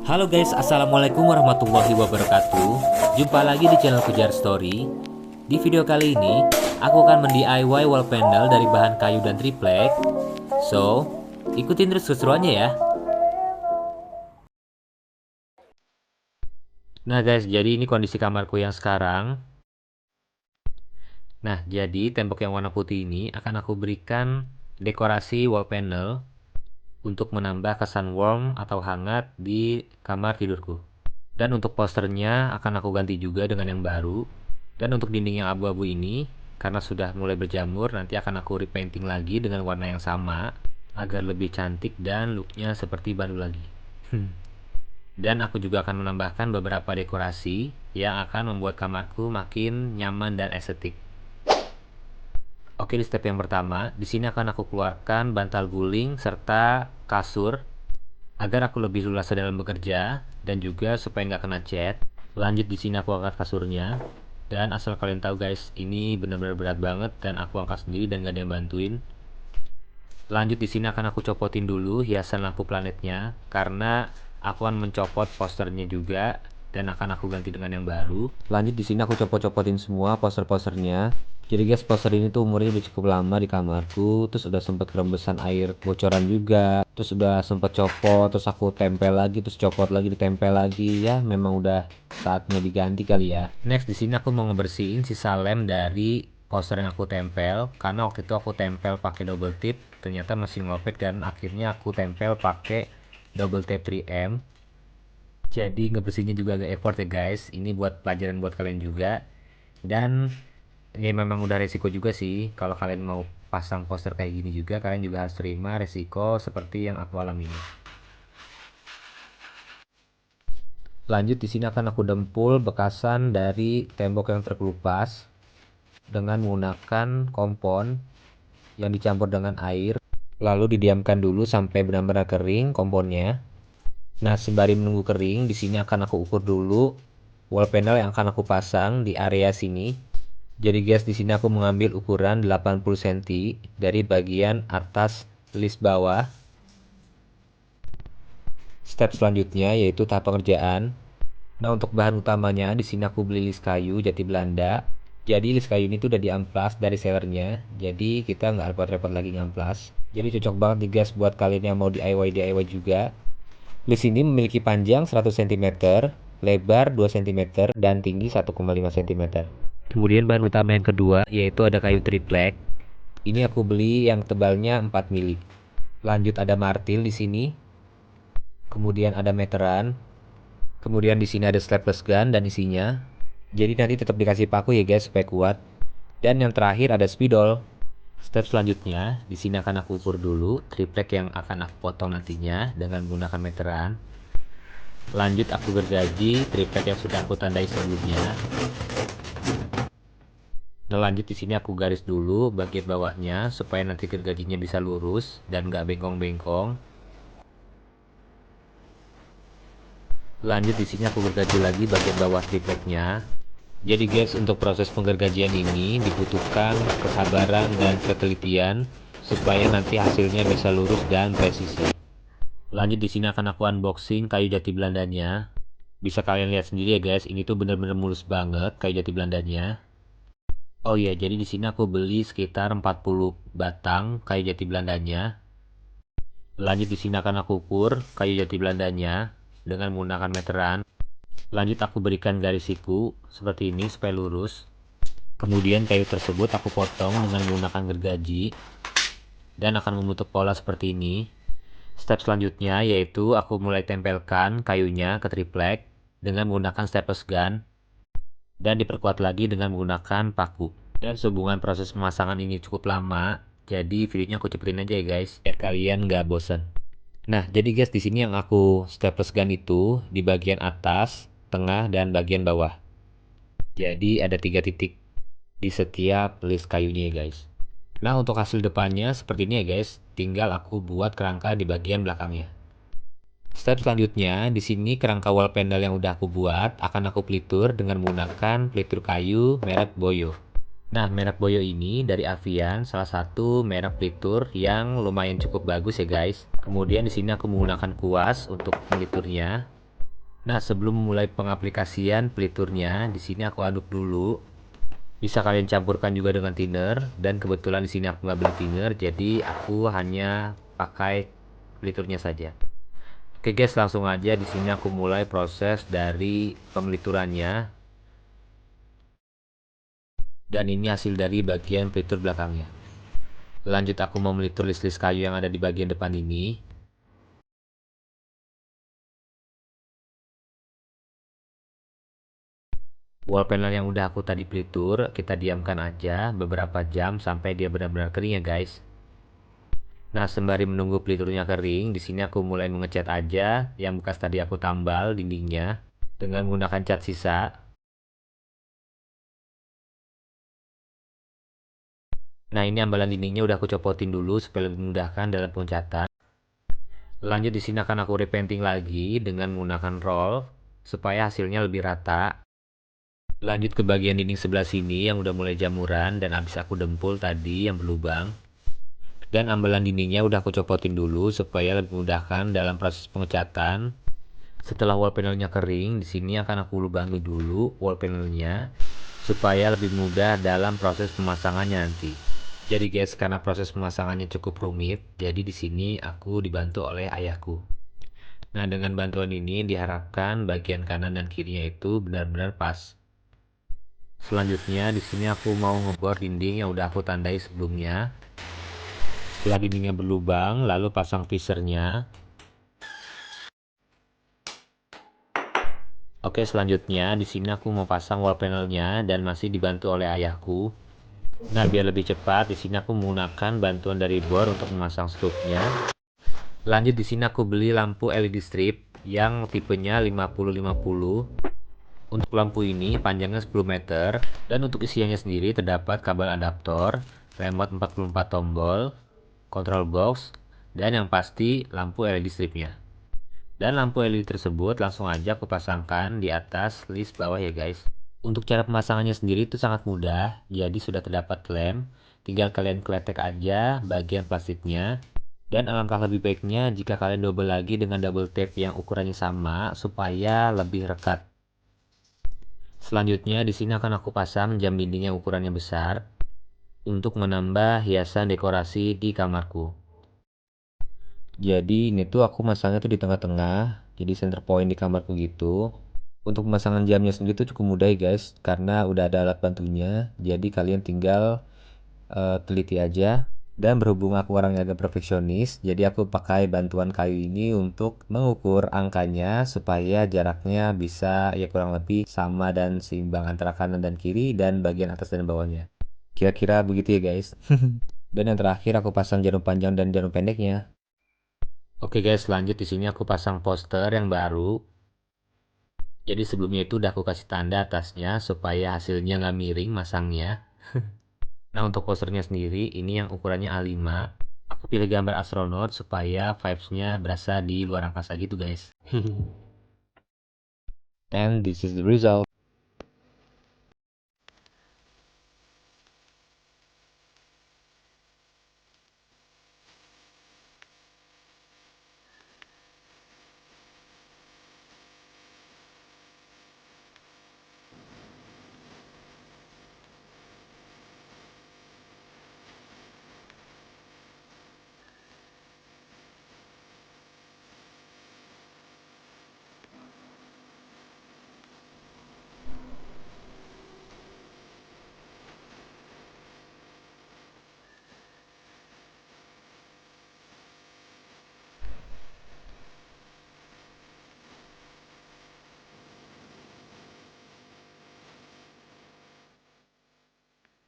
Halo guys, assalamualaikum warahmatullahi wabarakatuh. Jumpa lagi di channel Kejar Story. Di video kali ini, aku akan men-DIY wall panel dari bahan kayu dan triplek. So, ikutin terus keseruannya ya. Nah guys, jadi ini kondisi kamarku yang sekarang. Nah, jadi tembok yang warna putih ini akan aku berikan dekorasi wall panel untuk menambah kesan warm atau hangat di kamar tidurku. Dan untuk posternya akan aku ganti juga dengan yang baru. Dan untuk dinding yang abu-abu ini, karena sudah mulai berjamur, nanti akan aku repainting lagi dengan warna yang sama agar lebih cantik dan looknya seperti baru lagi. Dan aku juga akan menambahkan beberapa dekorasi yang akan membuat kamarku makin nyaman dan estetik. Oke, di step yang pertama, di sini akan aku keluarkan bantal guling serta kasur agar aku lebih luas dalam bekerja dan juga supaya nggak kena cat. Lanjut, di sini aku angkat kasurnya, dan asal kalian tahu guys, ini benar-benar berat banget dan aku angkat sendiri dan gak ada yang bantuin. Lanjut, di sini akan aku copotin dulu hiasan lampu planetnya karena aku akan mencopot posternya juga dan akan aku ganti dengan yang baru. Lanjut, di sini aku copot-copotin semua poster-posternya. Jadi guys, poster ini tuh umurnya udah cukup lama di kamarku, terus udah sempet kerembesan air bocoran juga, terus udah sempet copot, terus aku tempel lagi, terus copot lagi, ditempel lagi, ya memang udah saatnya diganti kali ya. Next, di sini aku mau ngebersihin sisa lem dari poster yang aku tempel, karena waktu itu aku tempel pakai double tip, ternyata masih ngopek dan akhirnya aku tempel pakai double tape 3M. Jadi ngebersihinnya juga agak effort ya guys. Ini buat pelajaran buat kalian juga. Dan ya memang udah resiko juga sih. Kalau kalian mau pasang poster kayak gini juga, kalian juga harus terima resiko seperti yang aku alami ini. Lanjut, di sini akan aku dempul bekasan dari tembok yang terkelupas dengan menggunakan kompon yang dicampur dengan air. Lalu didiamkan dulu sampai benar-benar kering komponnya. Nah, sembari menunggu kering, di sini akan aku ukur dulu wall panel yang akan aku pasang di area sini. Jadi guys, di sini aku mengambil ukuran 80 cm dari bagian atas list bawah. Step selanjutnya yaitu tahap pengerjaan. Nah, untuk bahan utamanya di sini aku beli list kayu jati Belanda. Jadi list kayu ini tuh udah diamplas dari sellernya. Jadi kita nggak repot-repot lagi ngamplas. Jadi cocok banget nih guys buat kalian yang mau DIY juga. List ini memiliki panjang 100 cm, lebar 2 cm, dan tinggi 1,5 cm. Kemudian bahan utama yang kedua yaitu ada kayu triplek. Ini aku beli yang tebalnya 4 mili. Lanjut ada martil di sini. Kemudian ada meteran. Kemudian di sini ada strapless gun dan isinya. Jadi nanti tetap dikasih paku ya guys supaya kuat. Dan yang terakhir ada spidol. Step selanjutnya, di sini akan aku ukur dulu triplek yang akan aku potong nantinya dengan menggunakan meteran. Lanjut aku gergaji triplek yang sudah aku tandai sebelumnya. Nah, lanjut di sini aku garis dulu bagian bawahnya supaya nanti gergajinya bisa lurus dan nggak bengkong-bengkong. Lanjut di sini aku gergaji lagi bagian bawah tripleknya. Jadi guys, untuk proses penggergajian ini dibutuhkan kesabaran dan ketelitian supaya nanti hasilnya bisa lurus dan presisi. Lanjut di sini akan aku unboxing kayu jati Belandanya. Bisa kalian lihat sendiri ya guys, ini tuh bener-bener mulus banget kayu jati Belandanya. Oh iya, jadi di sini aku beli sekitar 40 batang kayu jati Belandanya. Lanjut di sini akan aku ukur kayu jati Belandanya dengan menggunakan meteran. Lanjut aku berikan garis siku seperti ini supaya lurus. Kemudian kayu tersebut aku potong dengan menggunakan gergaji dan akan membentuk pola seperti ini. Step selanjutnya yaitu aku mulai tempelkan kayunya ke triplek dengan menggunakan staples gun dan diperkuat lagi dengan menggunakan paku. Dan sehubungan proses pemasangan ini cukup lama, jadi videonya aku cepetin aja ya guys, biar kalian nggak bosan. Nah, jadi guys, di sini yang aku staples gun itu di bagian atas, tengah, dan bagian bawah. Jadi ada 3 titik di setiap list kayunya ya guys. Nah, untuk hasil depannya seperti ini ya guys, tinggal aku buat kerangka di bagian belakangnya. Step selanjutnya, di sini kerangka wall panel yang udah aku buat akan aku pelitur dengan menggunakan pelitur kayu merek Boyo. Nah, merek Boyo ini dari Avian, salah satu merek pelitur yang lumayan cukup bagus ya guys. Kemudian di sini aku menggunakan kuas untuk peliturnya. Nah, sebelum memulai pengaplikasian peliturnya, di sini aku aduk dulu. Bisa kalian campurkan juga dengan thinner, dan kebetulan di sini aku nggak beli thinner, jadi aku hanya pakai peliturnya saja. Oke guys, langsung aja di sini aku mulai proses dari pengeliturannya. Dan ini hasil dari bagian pelitur belakangnya. Lanjut aku mau melitur list-list kayu yang ada di bagian depan ini. Wall panel yang udah aku tadi pelitur, kita diamkan aja beberapa jam sampai dia benar-benar kering ya guys. Nah, sembari menunggu peliturnya kering, di sini aku mulai mengecat aja yang bekas tadi aku tambal dindingnya dengan menggunakan cat sisa. Nah, ini ambalan dindingnya udah aku copotin dulu supaya lebih memudahkan dalam pengecatan. Lanjut di sini akan aku repainting lagi dengan menggunakan roll supaya hasilnya lebih rata. Lanjut ke bagian dinding sebelah sini yang udah mulai jamuran dan habis aku dempul tadi yang berlubang. Dan ambalan dindingnya udah aku copotin dulu supaya lebih memudahkan dalam proses pengecatan. Setelah wall panelnya kering, di sini akan aku lubangi dulu wall panelnya supaya lebih mudah dalam proses pemasangannya nanti. Jadi guys, karena proses pemasangannya cukup rumit, jadi di sini aku dibantu oleh ayahku. Nah, dengan bantuan ini diharapkan bagian kanan dan kirinya itu benar-benar pas. Selanjutnya di sini aku mau ngebor dinding yang udah aku tandai sebelumnya. Setelah dindingnya berlubang, lalu pasang visernya. Oke, selanjutnya di sini aku mau pasang wall panelnya dan masih dibantu oleh ayahku. Nah, biar lebih cepat, di sini aku menggunakan bantuan dari bor untuk memasang struknya. Lanjut di sini aku beli lampu LED strip yang tipenya 50-50. Untuk lampu ini panjangnya 10 meter dan untuk isiannya sendiri terdapat kabel adaptor, remote 44 tombol, control box, dan yang pasti lampu LED stripnya. Dan lampu LED tersebut langsung aja aku pasangkan di atas list bawah ya guys. Untuk cara pemasangannya sendiri itu sangat mudah, jadi sudah terdapat lem, tinggal kalian kletek aja bagian plastiknya. Dan alangkah lebih baiknya jika kalian double lagi dengan double tape yang ukurannya sama supaya lebih rekat. Selanjutnya di sini akan aku pasang jam dinding yang ukurannya besar untuk menambah hiasan dekorasi di kamarku. Jadi ini tuh aku masangnya tuh di tengah-tengah, jadi center point di kamarku gitu. Untuk pemasangan jamnya sendiri tuh cukup mudah ya guys, karena udah ada alat bantunya. Jadi kalian tinggal teliti aja. Dan berhubung aku orangnya agak perfeksionis, jadi aku pakai bantuan kayu ini untuk mengukur angkanya supaya jaraknya bisa ya kurang lebih sama dan seimbang antara kanan dan kiri dan bagian atas dan bawahnya. Kira-kira begitu ya guys. Dan yang terakhir aku pasang jarum panjang dan jarum pendeknya. Oke guys, lanjut di sini aku pasang poster yang baru. Jadi sebelumnya itu udah aku kasih tanda atasnya supaya hasilnya nggak miring masangnya. Nah, untuk posternya sendiri ini yang ukurannya A5. Aku pilih gambar astronot supaya vibes-nya berasa di luar angkasa gitu guys. And this is the result.